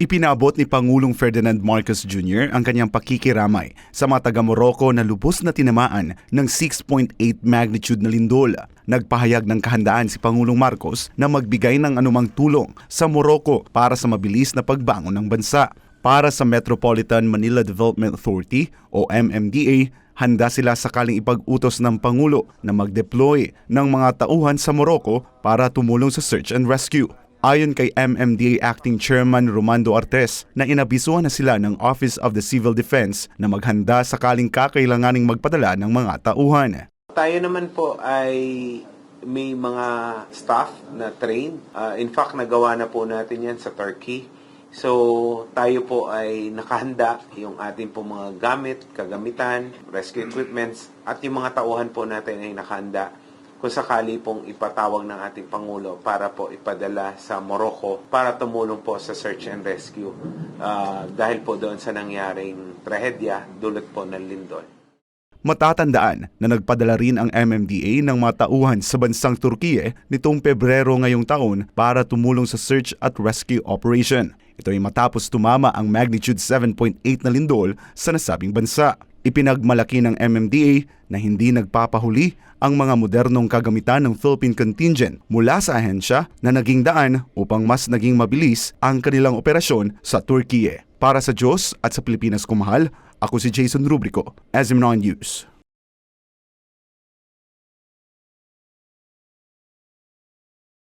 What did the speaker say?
Ipinaabot ni Pangulong Ferdinand Marcos Jr. ang kanyang pakikiramay sa mga taga-Morocco na lubos na tinamaan ng 6.8 magnitude na lindol. Nagpahayag ng kahandaan si Pangulong Marcos na magbigay ng anumang tulong sa Morocco para sa mabilis na pagbangon ng bansa. Para sa Metropolitan Manila Development Authority o MMDA, handa sila sakaling ipag-utos ng Pangulo na mag-deploy ng mga tauhan sa Morocco para tumulong sa search and rescue. Ayon kay MMDA Acting Chairman Romando Artes na inabisuhan na sila ng Office of the Civil Defense na maghanda sakaling kakailanganing magpadala ng mga tauhan. Tayo naman po ay may mga staff na trained. In fact, nagawa na po natin yan sa Turkey. So, tayo po ay nakahanda yung ating po mga gamit, kagamitan, rescue equipments, at yung mga tauhan po natin ay nakahanda kung sakali pong ipatawag ng ating Pangulo para po ipadala sa Morocco para tumulong po sa search and rescue dahil po doon sa nangyaring trahedya dulot po ng lindol. Matatandaan na nagpadala rin ang MMDA ng mga tauhan sa bansang Turkiye nitong Pebrero ngayong taon para tumulong sa search at rescue operation. Ito ay matapos tumama ang magnitude 7.8 na lindol sa nasabing bansa. Ipinagmalaki ng MMDA na hindi nagpapahuli ang mga modernong kagamitan ng Philippine contingent mula sa ahensya na naging daan upang mas naging mabilis ang kanilang operasyon sa Turkiye. Para sa Diyos at sa Pilipinas kumahal, ako si Jason Rubrico, SMN News.